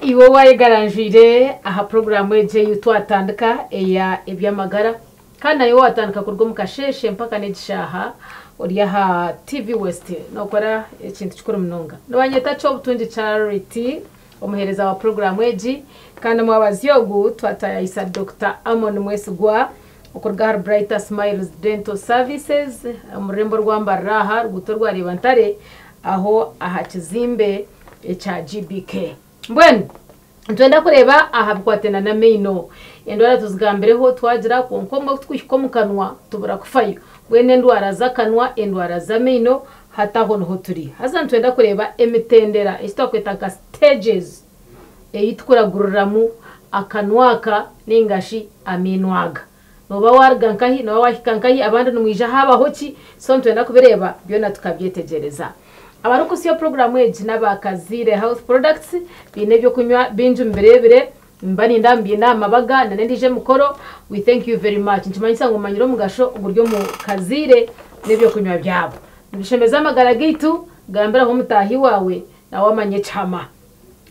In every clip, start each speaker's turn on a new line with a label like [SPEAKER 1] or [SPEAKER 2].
[SPEAKER 1] Iwe wayigaranjire aha programu eje yutwatandika eya ebyamagara kandi ayo watandika kurwo mukasheshe mpaka negishaha uri aha TV West nokora ikintu kikuru mnonga nabanyeta cyo butunji charity omuhereza wa programu eji kandi mwabazyogu twataya isa Dr. Amon Mwesigwa okurga Brighter Smiles Dental Services umurembo rwambaraha rugutorwa ribantare aho aha kizimbe cha GBK mbwen twenda kureba aha bkwatena na meino endwara tuzigambireho twagira konkomba twikomukanwa tubura kufayo wene ndwara zakanwa endwara za meino hata hono turi haza twenda kureba emitendera istokweta stages eyitkuragururamu akanwaka ningashi aminwaga noba wargankahi noba wahikankahi abandi numwija haba hoki so twenda kubireba byona tukabyetegereza abaruko siyo programu eji nabakazire health products bine byo kunywa binju mberebere mbani ndambiye namabaga nanendije mukoro we thank you very much nchimanyisa ngo manyiro mugasho uburyo mu kazire nebyo kunywa byabo nibishemeza amagara gitu gambira ho mutahi wawe na wamanye chama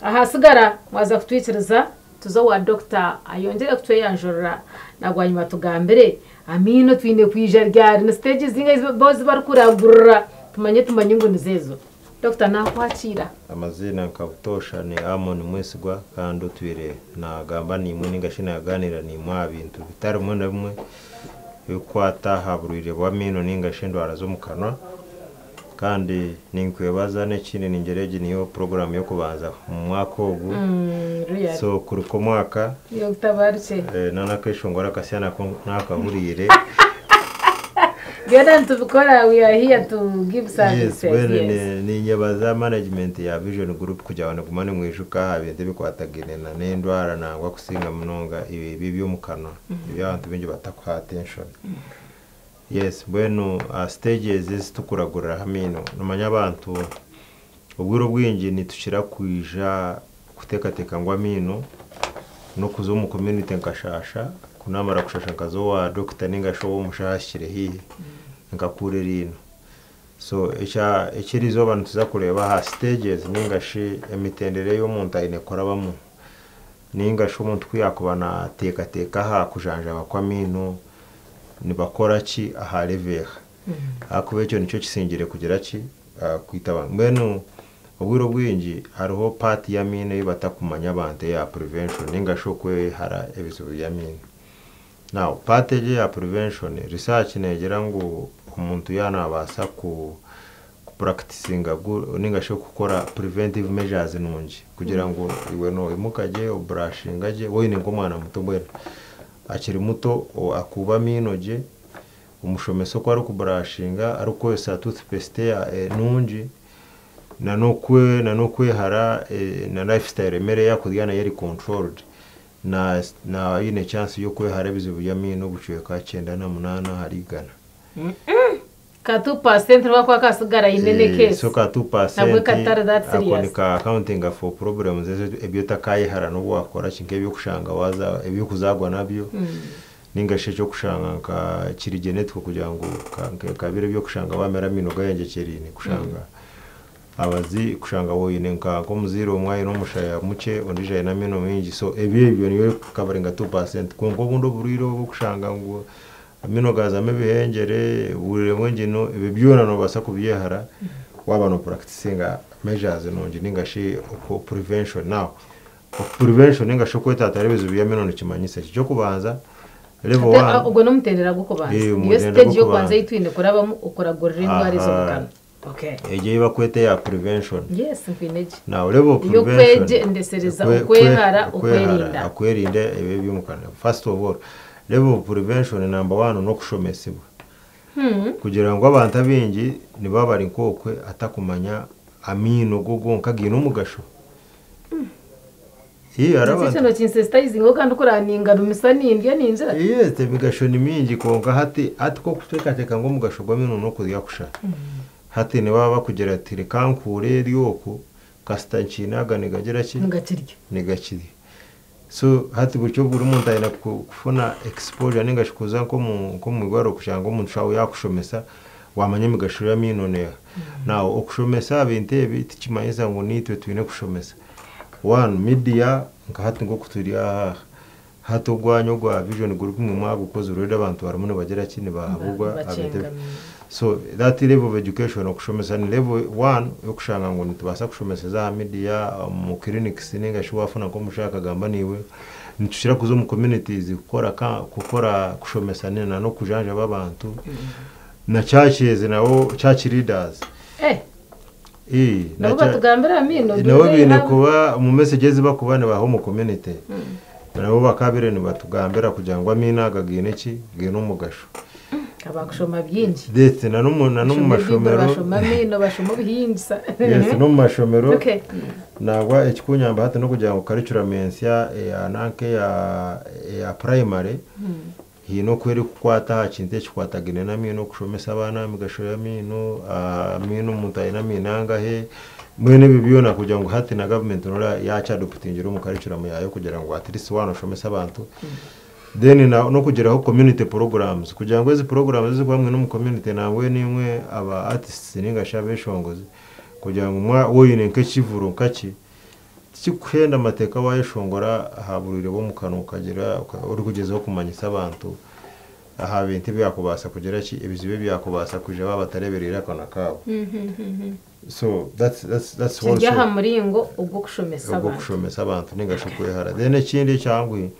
[SPEAKER 1] ahasigara mwaza kutwikiriza tuzo wa Dr. ayongera kutweyanjora nagwanyuma tugambire amino twine kwija ryari na stages zinga bozi barukuragurura tumanye ngo nizezo Dr. nakwakira
[SPEAKER 2] amazina nkabutosha ni Amon Mwesigwa kandi utwire nagamba ni imwe ningashina yaganira ni mwa bintu bitari mwe na bimwe yukwata haburire bwamino ningashindwara zo mukanwa kandi ninkwebaza nekine ningereje niyo program yo kubanza mu mwaka ogu so kuruko mwaka
[SPEAKER 1] yo tabarche
[SPEAKER 2] nana kwishongora kasyana ko nakahurire
[SPEAKER 1] Gada tubikora we are here to give services.
[SPEAKER 2] Yes, ni nyabaza management ya Vision Group kujyana kumane mwishuka habende bikwatagene na nendwara nangwa kusinga munonga ibi byo mukanwa ibyantu bingi batakwa attention. Yes, bueno stages tukuragurira hamino nomanya abantu ubwiro bwingi nitushira kwija kutekateka ngwa mino no kuzo mu community nkashasha kunamara kushasha kazo wa Dr. Ningasho umushashire hiye ngakure rino so ekirizo abantu tuzakureba ha stages ningashi emitendere yo muntu ayinekora bamu ningasho umuntu kwiyakubana teka ha kujanja bakwamino nibakora ki aha level akubecyo nico kisingire kugira ki kwitaba mbeno ubwiro bwingi hariho part ya mine ibatakumanya abantu ya prevention ningasho kwe hara ebizo ya mine now part ya prevention research negera ngo umuntu yanabasa ku practicinga ningasho gukora preventive measures nungi kugira ngo iwe no imukaje obrushing woyine ngo mwana muto bwera akiri muto akuba minoje umushomeso ko ari kubrushinga ari ko sa toothpaste ya nungi nanokwe hara na lifestyle mere yakudyana yari controlled na ine chance yo kwehara bizibu ya mino bucweka 98 harigana
[SPEAKER 1] ka 2% bakwa kasigara inene case
[SPEAKER 2] so ka 2%
[SPEAKER 1] nabwe katara that serious
[SPEAKER 2] akonika accounting for problems ebyo takaye hara no wakora kinke byo kushanga waza ebyo kuzagwa nabyo ningashe cyo kushanga ka kiri genetic kugira ngo kabire byo kushanga wamera mino gayenje kerine kushanga abazi kushanga woyine nka ko muziro umwaye no mushaya muke ondije na mino mingi so ebyo niyo kabarenga 2% kongo bundo buriro bwo kushanga ngo amino gaza mebihengere burire mwenje no ebyona no basa kubyehara wabano practicing measures nonje ningashi ko prevention now prevention ningasho kweta atarebezo byamino nikimanyisa cyo kubanza level 1
[SPEAKER 1] ubwo no mutendera gukubanza iyo stage yo kwanza yitwinde kurabamo ukoragorira indwara zo mukana okay
[SPEAKER 2] eje bakwete ya prevention
[SPEAKER 1] yes mfineje
[SPEAKER 2] now level prevention
[SPEAKER 1] yo kweje ndesereza ukwehara
[SPEAKER 2] ukwerinde ebe byumukana first of all level prevention number 1 no kushomesibwa kugira ngo abantu abingi nibabari nkokwe atakumanya amino gogonka gino mugasho
[SPEAKER 1] arabana no chinsestizing okandi kuraninga rumisani indya ninjira
[SPEAKER 2] yes bigasho ni mingi konka hati atiko kutekateka ngo mugasho gwamino no kudya kusha hati ne baba kugera tire kankure ryoko kastanchinaga negagera ki negakiri so hati bucyo buri umuntu ayina kufuna exposure ningashikuza ko mu igwaro kushanga umuntu shawo yakushomesa wamanye migashura mino ne nawo okushomesa bintu ebi tikimanyiza ngo nitwe twine kushomesa one media nkahati ngo kuturia hato gwanyo gwa Vision Group mu mwago koze urede abantu baramune bagera kini bahabugwa abete. So that level of education okushomesa ni level 1 yokushanga ngo nitubasa kushomesa za media mu clinics ninga shwafuna ko mushaka gamba niwe nitushira kuzo mu communities gukora kushomesa nena no kujanja babantu na churches nawo church leaders
[SPEAKER 1] nabo batugambira amino
[SPEAKER 2] nabo bine kuba mu messages bakubane baho mu community nabo bakabire ni batugambira kugira ngo amina agagine ki gino umugasho
[SPEAKER 1] abakushoma byinshi
[SPEAKER 2] ndetse na no mu mashomero
[SPEAKER 1] bashoma amino bashoma bihinza
[SPEAKER 2] yes no mu mashomero nagwa ekikunyamba hata no kugira ngo curriculum ya nanke ya primary hino kweri kukwata hakinte kikwatagine na mino kushomesa abana migasho ya mino mino mutayina minanga he mwene bibiona kugira ngo hati na government nora yacha adoputingiro mu curriculum yayo kugira ngo at least wano shomesa abantu then no kugeraho community programs kugira ngo izi programs zikwamwe no mu community nawe nimwe aba artists ninga shabeshongozi kugira ngo woyine nke kivuro kaki kikuhenda amateka wayeshongora haburire bo mukano ukagira uri kugezaho kumanyisa abantu aha bintu byakubasa kugira ki ibizibe byakubasa kuje babatareberera kana kawo so that's
[SPEAKER 1] also yaha muringo ubwo kushomesa
[SPEAKER 2] abantu ninga shukwe hara then ikindi cyangwe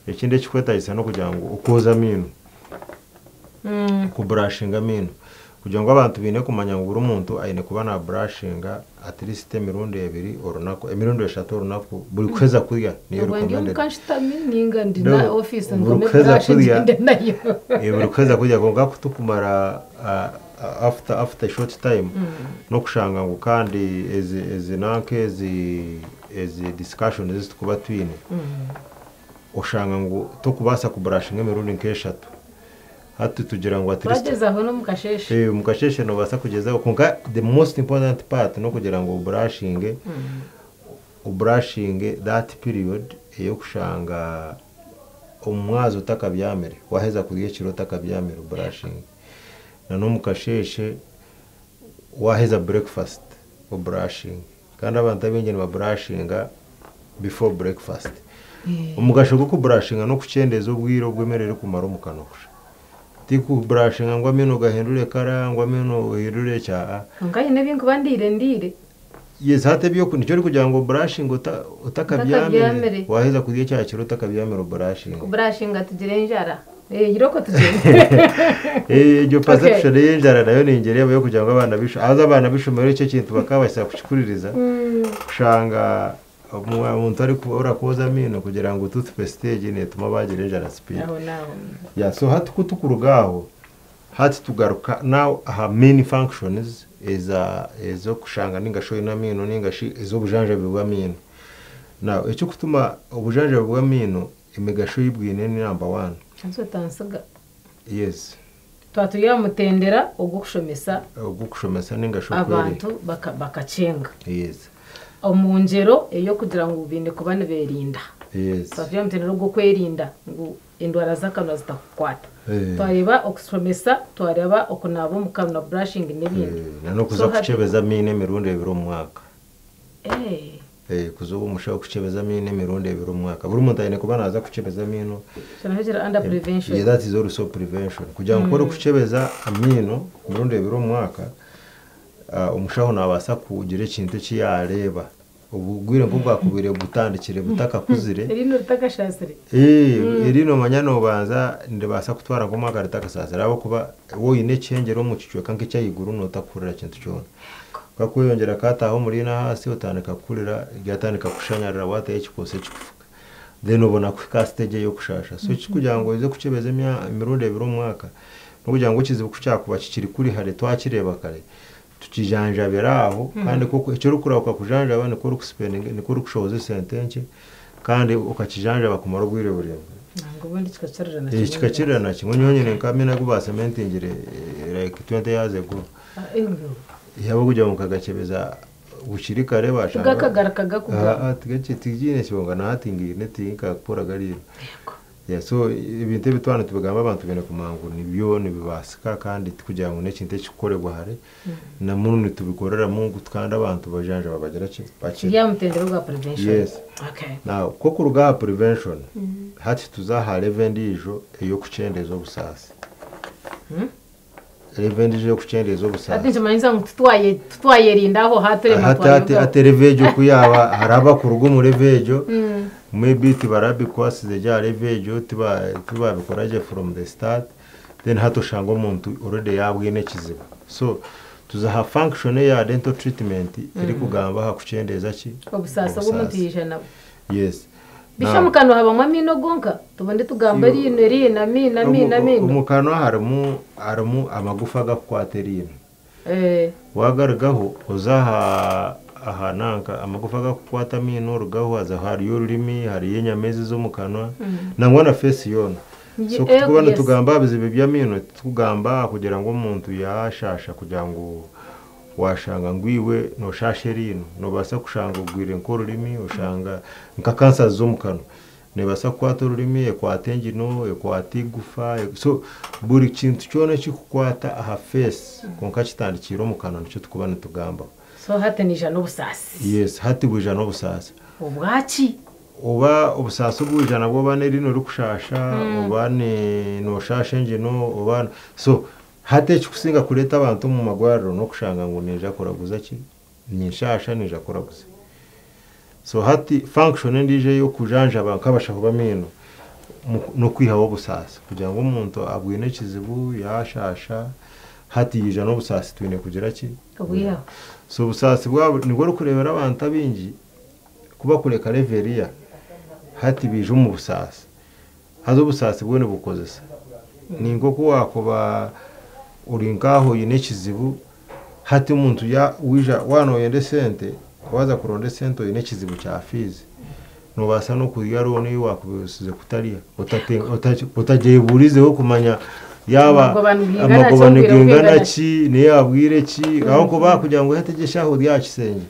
[SPEAKER 2] ikindi kikweta isa no kugira ngo ukoza amino ku brushing amino kugira ngo abantu bine kumanya ngo buri muntu ayine kuba na brushing at least emirundo 2 orunako emirundo 3 orunako buri kweza kurya niyo recommended
[SPEAKER 1] ninga ndina office ngo me brushing ndayo
[SPEAKER 2] buri kweza kurya ngo ngakutukumara after short time no kushanga ngo kandi ezinanke ezi discussion zitukuba twine ushanga ngo tukubasa ku brushing emirundo nk'eshatu hati tugira ngo at least
[SPEAKER 1] bageza aho no mukasheshe
[SPEAKER 2] mukasheshe no basa kugeza kunga the most important part no kugira ngo brushing that period yo kushanga umwazo utakabyamere waheza kuriye kiro utakabyamere brushing na no mukasheshe waheza breakfast brushing kandi abantu abengene ba brushing before breakfast umugasho go brushing no kucendeza ubwiro bwemerere kumara umukanusha tiku brushing ngo ameno gahindure kara ngo ameno uhindure cya
[SPEAKER 1] ngaye nebingo bandire
[SPEAKER 2] yes hate byo kunicyo kugira ngo brushing utakabyamere waheza kugiye cya kiro utakabyamere
[SPEAKER 1] brushing atugire njara yiroko tugire
[SPEAKER 2] yo perception y'injara nayo ni ingere yo kugira ngo abana bishomero icyo kintu bakabasha kucikuririza kushanga umuntu ari urakoza amino kugira ngo toothpaste ne tuma bagire njara speed ya so hati kutukurugaho hati tugaruka now main functions is kushanga ningasho inamino ningashi izo bujanja bw'amino now icyo kutuma ubujanja bw'amino imigasho yibwine ni number 1
[SPEAKER 1] anzo tansaga
[SPEAKER 2] yes
[SPEAKER 1] twatuya mutendera ugukushomesa
[SPEAKER 2] ningasho
[SPEAKER 1] abantu bakacenga
[SPEAKER 2] yes
[SPEAKER 1] omungero eyo kugira ngo ubinde kubane berinda
[SPEAKER 2] yes
[SPEAKER 1] twatuya mutendera ugo kwerinda ngo indwara zakanwa zitakwata twareba okusomesa twareba okunabo mukanwa brushing n'ibindi
[SPEAKER 2] no kuza kucebeza mine mirundo 2 umwaka kuzoba umushaka kucebeza mine mirundo 2 umwaka buri muntu ayine kuba naza kucebeza mino
[SPEAKER 1] cyane under prevention
[SPEAKER 2] yeah, that is also prevention kugira ngo ukore kucebeza amino mirundo 2 umwaka umushaho nabasa kugira ikintu cyareba ubugwire ngo bwakubire gutandikire butaka kuzire
[SPEAKER 1] irino rutakashasire
[SPEAKER 2] irino manyano banza ndebasa kutwara ngo mwaka rutakasasira abo kuba woyine cengero mu cicwe kanke cyayiguru notakurira kintu cyone kakuyongera kataho muri na hasi utandika kurira ryatandika kushanyarira wataye kikose kikufuka then ubona ku stage yo kushasha so kugira ngo ize kucebeza imirundo 2 umwaka no kugira ngo kizibu kucyakuba kikiri kuri hare twakireba kare tukijanja beraho kandi koko icyo rukura ukakujanja abane ko rukuspending ni ko rukushoza sentence kandi ukakijanja bakumara gwire burebe
[SPEAKER 1] ngo bundi
[SPEAKER 2] kikacirana na kimwe nyonyene nkamena kuba cementingire like 20 years ago yabo kujya mu kagakebeza gukirikare bashaka
[SPEAKER 1] gakagarakaga kuga
[SPEAKER 2] tigace tijine shonga na hatingi netinka kupora gariro so ibintu bitwana tubagamba abantu bene kumangu nibyo nibibasika kandi kugira ngo n'ekintu ekikoregwa hari na muntu tubikorera mungu tukanda abantu bajanja babagera ki
[SPEAKER 1] ya mutendero gwa prevention.
[SPEAKER 2] Yes.
[SPEAKER 1] Okay.
[SPEAKER 2] Now koko ruga prevention hati tuzaha revendijo yo kucendeza obusasi. Revendijo yo kucendeza obusasi.
[SPEAKER 1] Ati nshimanyisa tutwaye rindaho hatire matwayo.
[SPEAKER 2] Ate revejo kuyaba haraba kurugo mu revejo. Maybe tibarabi kwasize ja revejo tiba bikoraje from the start, then hatoshanga umuntu already yabwine kiziba. So tuzaha function ya dental treatment iri kugamba ha kucendeza ki
[SPEAKER 1] obusasa bw'umuntu yijana.
[SPEAKER 2] Yes.
[SPEAKER 1] Bisha mukano habamwa mino gonka tubande tugamba ri na mino
[SPEAKER 2] umukano haramu amagufa gakwaterino wagaragaho uzaha ahananka amagufa gakwata mino rugaho aza hari y'ururimi hari yenyamezi zo mukanwa nangwa na face yona. So kubana tugamba bizibe bya mino tugamba kugira ngo umuntu yashasha kugira ngo washanga ngwiwe no shasherino no basa kushanga ugwire nkorurimi ushanga nka cancer zo mukanwa ne basa kwata ururimi ekwatenge no ekwatigufa so buri kintu cyone kikukwata aha face konka kitandikiro mukanwa nicyo tukubana tugamba.
[SPEAKER 1] So hatenija n'obusasi.
[SPEAKER 2] Yes, hati bujana n'obusasi.
[SPEAKER 1] Obwaki
[SPEAKER 2] oba obusasi bujana bwo bane rino rukushasha obane no shashe ngino obana so hate kikusinga kureta abantu mu magwariro no kushanga ngo neja koraguza ki ni shasha neja koraguza. So hati function ndije yo kujanja abakabasha kuba mino no kwihawo busasi kugira ngo umuntu abwine kizibu yashasha hati yija no busasi twine kugira ki
[SPEAKER 1] obwiha.
[SPEAKER 2] So busasi bwabo nibwo rukurebera abantu abingi kuba kureka reveria hati bije mu busasi hazo busasi bwone bukozesa ningo ko wakoba uringaho yine kizibu hati umuntu ya wija wano yende sente waza kuronde sente yine kizibu cya fizi no basa no kuyaro ni wakubusize kutariya utajeburizeho kumanya yaba amagobane gingana ki ne yabwire ki aho ko bakugira ngo hategeshaho ryakisenge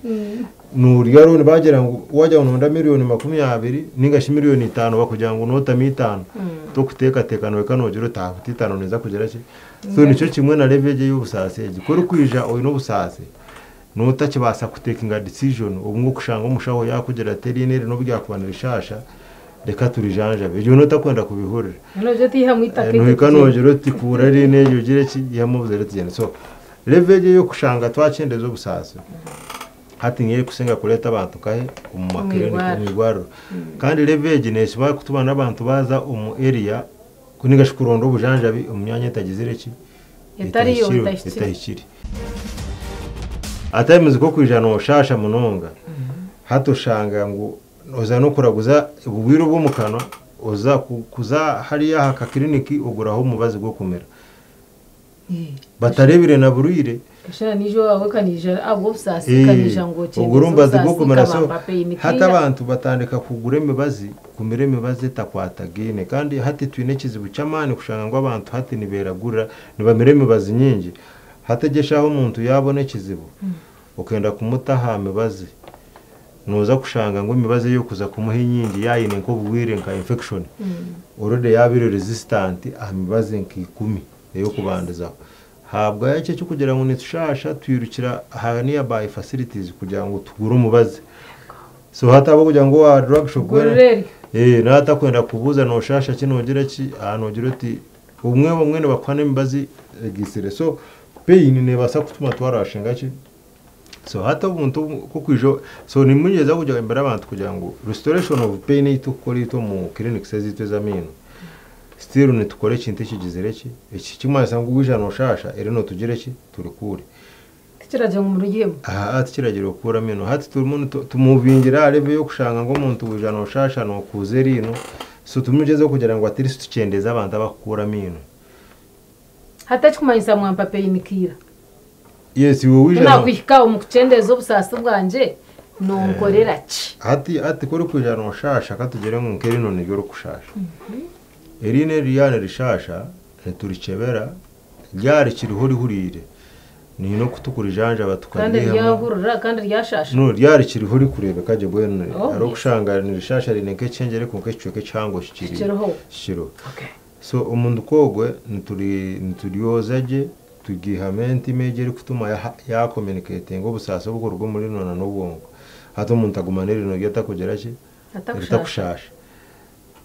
[SPEAKER 2] n'uriyaro ni bagera ngo wajya unonda miliyoni 20 ningashi miliyoni 5 bakugira ngo nota 5 to kuteka tekano kanogero ta 5 neza kugera ki. So nico kimwe na leveje y'ubusase gikora kwija oyo no busase nota kibasa kutekinga decision ubwo kushanga umushaho yakugera terinere no byakubanira ishasha reka turijanja byo nota kwenda kubihurira
[SPEAKER 1] noje tihamwita
[SPEAKER 2] ke no kanogero tikura rine yogire ki yamubuzere tiyene. So leveje yo kushanga twacendeza ubusase hati ngiye kusenga kureta abantu kahe mu makiriniki mu igwaro kandi leveje neshiba kutubana abantu baza umu area kuniga shikurondo bujanja bi umyanya tagizire ki itahikiri atayimize ko kwijana oshasha munonga hatoshanga ngo oza no kuraguza ubwiro bwo mukanwa oza kuza hariya haka kiriniki uguraho mubazi gwo kumera batarebire na burire
[SPEAKER 1] kashana nijo awakanija abo busasi kanija ngo cyende
[SPEAKER 2] ugurumba zigwo kumera. So hata abantu batandika kugura imibazi kumere imibazi takwata gene kandi hati twine kizibu cyamani kushanga ngo abantu hati niberagura nibamere imibazi nyingi hategeshaho umuntu yabone kizibu ukenda kumutaha imibazi noza kushanga ngo imibazi yo kuza kumuha inyingi yayine nko bwire nka infection already yabire resistant imibazi nk'ikumi yo kubandiza habwa yake cyo kugira ngo nitushasha twirukira haniya by facilities kugira ngo tugure umubazi. So hatabo kugira ngo wa drug shop nata kwenda kubuza no shasha kinogera ki anogira ati umwe ne bakwana imibazi gisire. So pain ne basa kutuma twarashinga ki. So hata umuntu kukwijo so nimunyeza kujya imbere abantu kugira ngo restoration of pain itukora ito mu clinic sezitwe zamino still ne tukore kintu kigizere ki iki kimasa ngo wijana oshasha ere no tugire ki turikure
[SPEAKER 1] tikiraje mu rugimo
[SPEAKER 2] tikiraje okura mino hati tumumuntu tumuvingira arebe yo kushanga ngo umuntu wijana oshasha no kuzerino. So tumugeze kugira ngo atiri tukendeza abantu abakura mino
[SPEAKER 1] hata kikumanyisa mwampa peyinikira.
[SPEAKER 2] Yes, wowe wijana
[SPEAKER 1] nakwika umukendeza obusasi bwanje nonkorera ki
[SPEAKER 2] hati kuri kujana oshasha katugere mu nkerino nigero kushasha erine riyane rishasha neturikebera ryari kiriho rihurire ni no kutukura ijanja
[SPEAKER 1] kandi
[SPEAKER 2] batukarihama
[SPEAKER 1] ryahurura kandi ryashasha
[SPEAKER 2] no ryari kiriho rikurebeka kaje bwene
[SPEAKER 1] Oh,
[SPEAKER 2] ari
[SPEAKER 1] yes.
[SPEAKER 2] gushanga ni rishasha rineke cengere kunke cyoke cyango shikiri
[SPEAKER 1] Kiriho.
[SPEAKER 2] shiro
[SPEAKER 1] okay
[SPEAKER 2] so umuntu kogwe nturyozaje tugihamenti megere kutuma ya communicating obusasa bukorwa muri nona n'ubwongo hato umuntu agumanira no yata kugera ki
[SPEAKER 1] atakushasha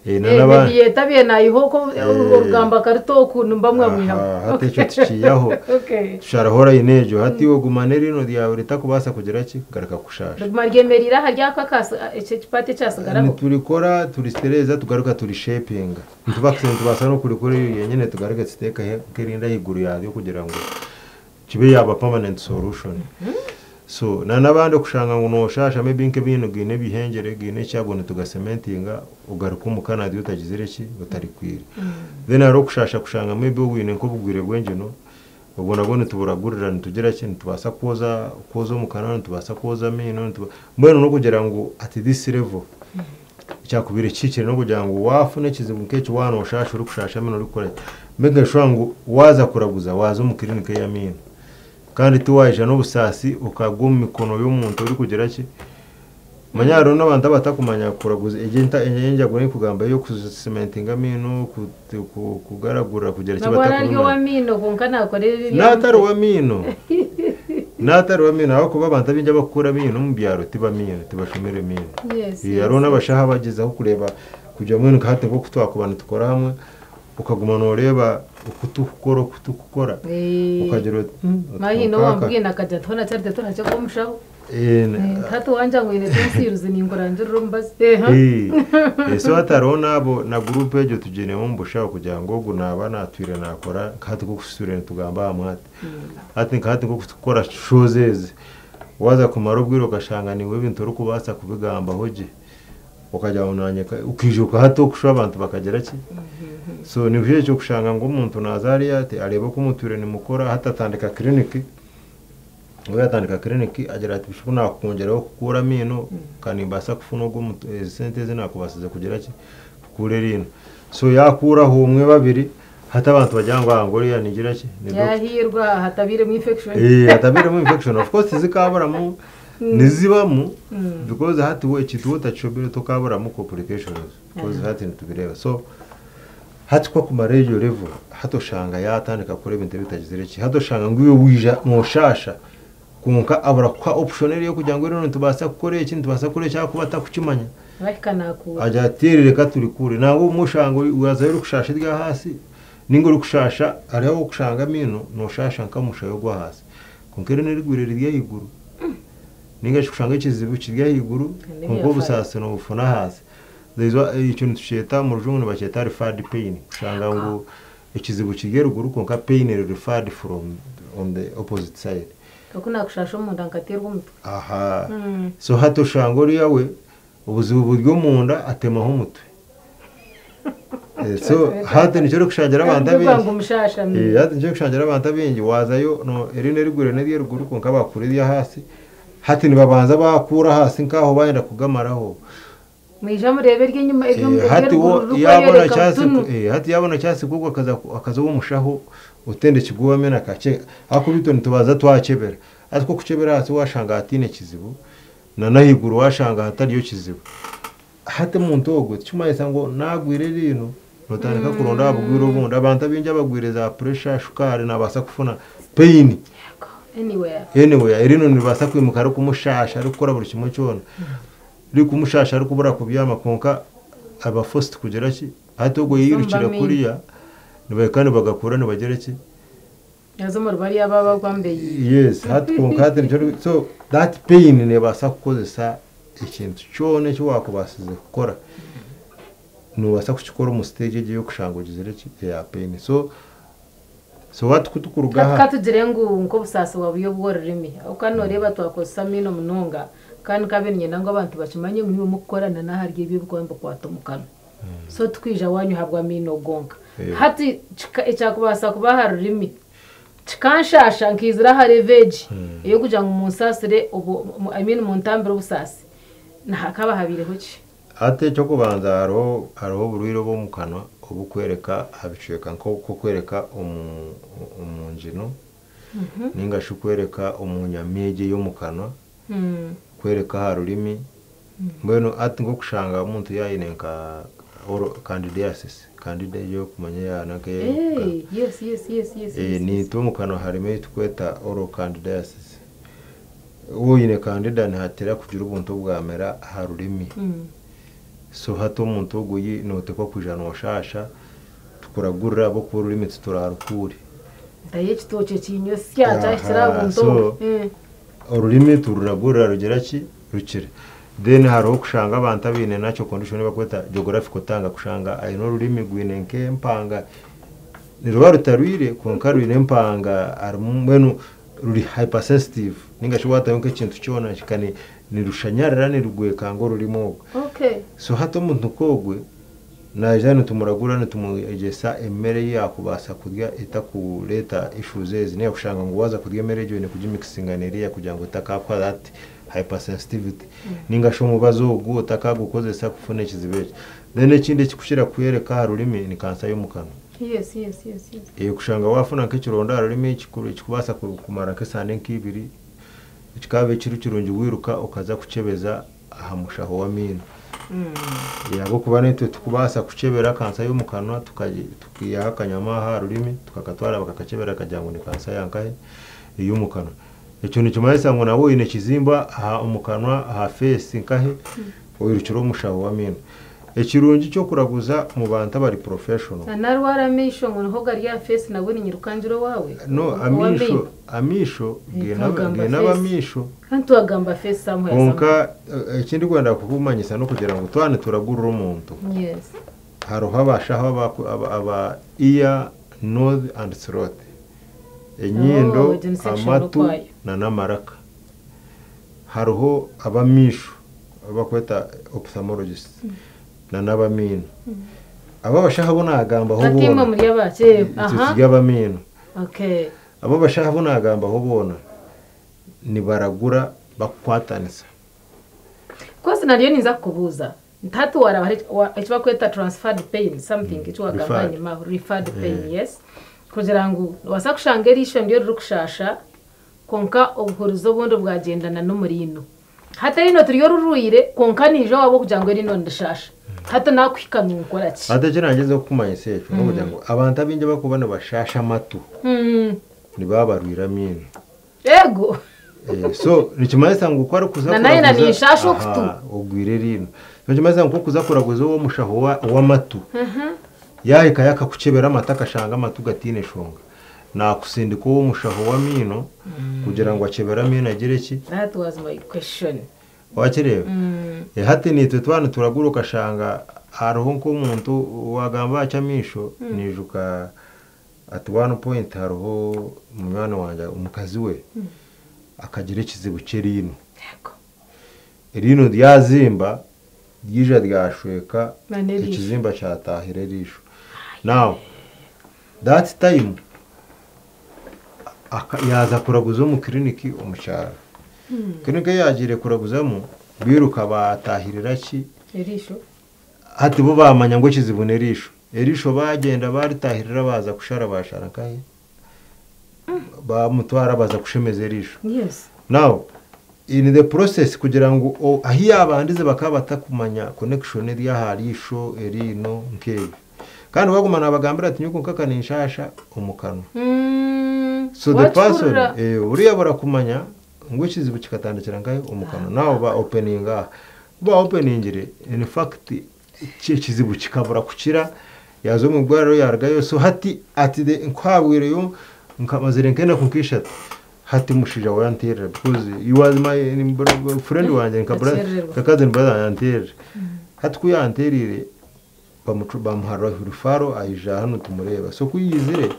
[SPEAKER 2] n'abandi
[SPEAKER 1] yetabiye nayiho ko urugamba karito kuntu mbamwe mwiha
[SPEAKER 2] hati cyo tuciyaho
[SPEAKER 1] okay
[SPEAKER 2] sharahora inejo hati wo gumanira ino ryawe ritakubasa kugera ki garaka kushasha
[SPEAKER 1] maryemerira harya kakasa icyo kipate cyasagaraho
[SPEAKER 2] turikora turistereza tugaruka turi shaping tubasa no kurikora yenyene tugaruka steka kirinda yiguru yayo kugira ngo kibe yaba permanent solution so nabandi kushanga ngo noshasha maybe nke bintu gine bihengere gine cyabone tugacementinga ugaruka umukana dio tagizire ki utarikwira then aro kushanga maybe wine ko bugwire bwenje no ubona gone tuburagurira ntugera kintu tubasa koza umukana tubasa koza mino mbona no kugira ngo at this level cyakubire kikire no kugira ngo wafune kizibu nk'ecyo wana ushasha uri kushasha mino uri kora mbega shwangu waza kuraguza waza mu clinic ya mino kandi tuwaje n'ubusasi ukaguma mikono y'umuntu uri kugera ki manyaro n'abandi batakumanya kuraguza egenta enyenja gone kugamba yo kucementinga mino kugaragura kugera ki
[SPEAKER 1] batakuna wa mino konkana korera
[SPEAKER 2] natari wa mino aho kuba abantu binja bakura mino mu byaro tiba mino tibashomere mino yaro n'abashaha bagizaho kureba kujya mwe nkate ngo kutwakubana tukora hamwe ukaguma noreba ukutukora ukagero
[SPEAKER 1] mahino wambwiye nakajya tona cyarte tona cyo kumushaho hatu wanja ngo ine tensiruzi ningoranje rumbaze
[SPEAKER 2] so atarona abo na groupe ejo tugene mu mbushaho kugira ngo gunaba natwire nakora kati ko kusure tugamba amwate ati kati ko gukora shozeze waza kumara ubwiro gashanga ni we bintu rukubasa kubigamba hoje ukajya unanyeka ukijuka hato kushwa abantu bakagera ki so ni vye cyo kushanga ngo umuntu nazari ate areba ko umuture ni mukora hatatandika clinic we atandika clinic agera ati bishobora kongeraho kukura mino kanimbasa kufuna ngo sente ze nakubasize kugera ki kure rino so yakura ho umwe babiri hata abantu bajyangwa ngo ya nigira ki
[SPEAKER 1] yahirwa hatabire mu infection
[SPEAKER 2] hatabire mu infection of course zikabura mu nizibamu because hati we kituta chobere tukabura mu complications because hati ntubireba so hati kwa kumarejo level hatoshanga yatandika kure ibintu bitagizire ki hatoshanga ngo iyo wija mushasha kunka abura kwa optional yo kugira ngo rero tubasa gukora ikintu tubasa kure cya kubata kukimanya
[SPEAKER 1] bakana ku
[SPEAKER 2] aja tirire katuri kure nawo umushango uraza rero kushasha rya hasi ningo rukushasha ariho kushanga mino no shasha nkamusha yo gwa hasi kunkere nerigure rya iguru ninga kushanga ikizibu kirya iguru kunko busasa no bufuna hasi there's ikintu tusheta mu rujungu baketa referred pain kushanga ngo ikizibu kirya ruguru kunka pain referred from on the opposite side
[SPEAKER 1] kakuna kushasha umuntu ankaterwa umutwe
[SPEAKER 2] aha so hato shango riyawe ubuzibu buryo munda atemaho umutwe so hati nicyo kushangira abantu abingi hati nicyo kushangira abantu abingi wazayo no erine rigure nediye ruguru konka bakuririya hasi hati nibabanza bakura hasi nkaho bayenda kugamaraho
[SPEAKER 1] mwija murebe ry'inyuma
[SPEAKER 2] hati yabona cyase kuko akaza wo mushaho utende kiguwa mena kake akubito nitubaza twakebera atwo kukebera hasi washanga atine kizibu na nahiguru washanga hatari yo kizibu hati muntu ogo cyumayesa ngo nagwire rino notandika kuronda abugwiro bundi abantu abinja bagwireza pressure shukari nabasa kufuna pain anywhere rino nibasa kwimukara kumushasha ari gukora buri kimwe cyone ri kumushasha ari kubura kubyama konka aba first kugera ki hati ogo yirukira kuriya nibakane bagakura nibagere ki
[SPEAKER 1] yazo mu bari ababa kwambeye
[SPEAKER 2] yes hati konka hati nicyo so that pain nebasa kukozesa ikintu cyone cyo wakubasize gukora nubasa kukikora mu stage yo kushango gizere ki ya pain so watu kutukurugaha
[SPEAKER 1] katugire ngo busasa wabuyo bwororimi ukanoreba twakosa mino munonga kandi kabenye nango abantu bakimanye ngo mukorana na harye bibwamba kwatomukana so twija wanyu habwa mino gonka hati icyakubasa kuba harurimi kanshasha nkizira hareveji iyo kugira ngo umusasire ubu mu ntambiro ubusasi nakaba habireho ki
[SPEAKER 2] ate cyo kubanza haro burwiro bo mukano ubukwereka habiceka nko kwereka umunjino ninga shukwereka umunyamege yo mu kanwa kwereka harurimi mbeno ati ngo kushanga umuntu yayinenka candidiasis candida yo kumanya yana ke
[SPEAKER 1] yes
[SPEAKER 2] ni to mu kanwa harime tukweta oral candidiasis uyine candida ntatera kugira ubuntu bwamera harurimi so hato umuntu uguyi note ko kujana washasha tukuragurira bo ku rurimi turarukuri
[SPEAKER 1] ndaye kitoce kinyo syaja kirabunto
[SPEAKER 2] ururimi tururagurira rugera ki rukire then haro kushanga abantu abine nacyo condition bakweta geographical tanga kushanga ayino rurimi gwinenke mpanga niruba rutarwire konkarwire mpanga arumwenu ruri hypersensitive ninga shobata yonke kintu cyona kikane nirushanyarira nirugweka ngo rurimo so hato umuntu kogwe najane tumuragura nitumugesa emere yakubasa kurya itakuleta issues niyo kushanga ngo waza kurya emere je ne kujimixinganeriya kugira ngo takakwa that hypersensitivity ninga sho mubazo ugu takagukozesa kufune kizibeje then ekindi kikushira kuyereka harurimi ni kansa yo mukano
[SPEAKER 1] yes
[SPEAKER 2] kushanga wafuna nk'ikironda harurimi kikubasa kumara kesane nk'ibiri kikabe kirungi wiruka ukaza kucebeza ahamushaho wa mino yabo kubane tukubasa kucebera kansa yo mukanwa tukiyaha kanyama harurimi tukakatwara bakakacebera kajyango ni kansa yankahe yo mukanwa icyo ni cyumayisa ngo nabo ine kizimba aha umukanwa aha face nkahe wirukiro mushaho wa mino ekirungi cyo kuraguza mu bantu bari professional
[SPEAKER 1] narwara misho ngo ho gari ya face nabone nyirukanjiro wawe
[SPEAKER 2] no amisho gena bamisho
[SPEAKER 1] kantu agamba face samwe
[SPEAKER 2] konka ikindi kwenda kukumanyisa no kugira ngo twane turagurura umuntu
[SPEAKER 1] yes
[SPEAKER 2] haro habasha aba ear nose and throat enyindo amatu na namaraka haroho abamisho abakweta ophthalmologist na nabamino aba bashaha bona agamba ho bona
[SPEAKER 1] atima muri yabache
[SPEAKER 2] y'abamino
[SPEAKER 1] aba
[SPEAKER 2] bashaha bona agamba ho bona ni baragura bakwatanisa
[SPEAKER 1] kwose nariyo ninza kubuza ntatu wara icyo kweta transferred pain something icyo agamba nyuma referred pain yes kugira ngo wasakushanga erisho ndiyo rukushasha konka obuhurizo bondo bwagendana no murino hata rino turiyo ruruire konka nijo wabo kugira ngo rino ndashasha hata nakwikana ukora ki
[SPEAKER 2] hata kirangeze kumanya secho no kugira ngo abantu abinje bakubana bashasha matu ni babarwira mino
[SPEAKER 1] ego
[SPEAKER 2] so nikimayisa ngo ukora kuza
[SPEAKER 1] na naye nari shasho kutu
[SPEAKER 2] ogwire rino nikimayisa ngo kuza kuraguza wo mushaho wa matu yahika yakakucebera amata kashanga amatu gatine shonga nakusindika wo mushaho wa mino kugira ngo acebera mino agire ki
[SPEAKER 1] that was my question
[SPEAKER 2] wakireba hati nitwe twana turaguruka shanga hariho nko umuntu wagamba cyamisho nijuka at one point hariho umwana wanje umukazi we akagira ikizibu cy'irino irino ryazimba ryija ryashweka ikizimba cyatahire risho now that time yaza kuraguza mu kliniki umucyara kliniki yagire kuraguzamo biruka batahirira ki
[SPEAKER 1] erisho
[SPEAKER 2] hati bo bamanya ngo kizibune erisho bagenda baritahirira baza kushara bashara kahe bamutwara baza kushemeza erisho
[SPEAKER 1] yes
[SPEAKER 2] now in the process kugira ngo ahiya abandize bakaba batakumanya connection eri yaharisho erino nkebi kandi bagumana abagambira ati nyuko kakaninshasha umukano so the person uriya barakumanya ngo kizibu kikatandikira ngahe umukano nawo ba openingire in fact kizibu kikabura kukira yazo mu bwaro yargayo so hati ati the nkwabwire yo nkamazire nkenda kukishata hati mushija wa antere because you was my friend wanje nkabura kakazin brother antere hati ku antere bamuhara rufaro ayija hano tumureba so kuyizire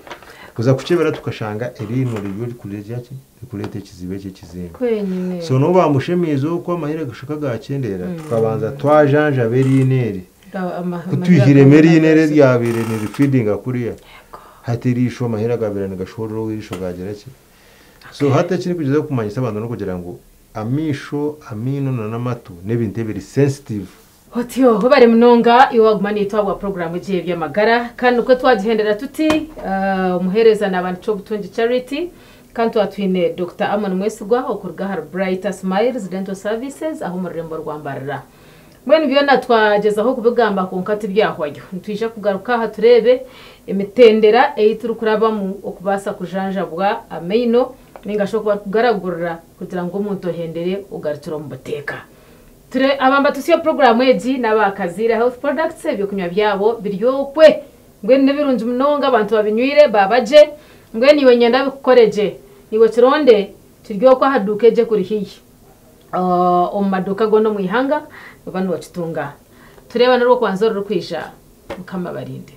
[SPEAKER 2] kuza kucebera tukashanga erino riyo kuleje yaki kulete kizibe kizimba
[SPEAKER 1] kwenyine
[SPEAKER 2] so no bamushemizo ko amahire gushaka gakendera tukabanza twajanja berineri kutwihire merineri ryabire ni feeding kuriya hatirisho amahire gabira ni gashoro wirisho gagera ki so hata kiri kugeza kumanyisa abantu no kugira ngo amisho amino na namatu nebinte biri sensitive
[SPEAKER 1] Hotio bari mnonga iwagumani twabwa program je byamagara kandi uko twagihendera tuti umuhereza nabantu cyo butunji charity kandi twatwine Dr. Amon Mwesigwa okurga har Brighter Smiles Dental Services aho murembo rwambarira mwene byo natwagezaho kubigamba ku nkati byahwayo ntwisha kugaruka ha turebe imitendera eyituru kuraba mu okubasa kujanjabwa ameino ningashoka kugaragurira kugira ngo umuntu hendere ugarutira mu buteka ture abamba tusiyo program eji nabakazira health products byo kunywa byabo biryokwe ngwene nebirunje munonga abantu babinywire babaje ngwene iwe nyenda bikukoreje niwe kironde kiryokwa hadukeje kuri hiyi maduka gono mwihanga bano bacitunga tureba narwo kwanza rwo kwisha mukama barinde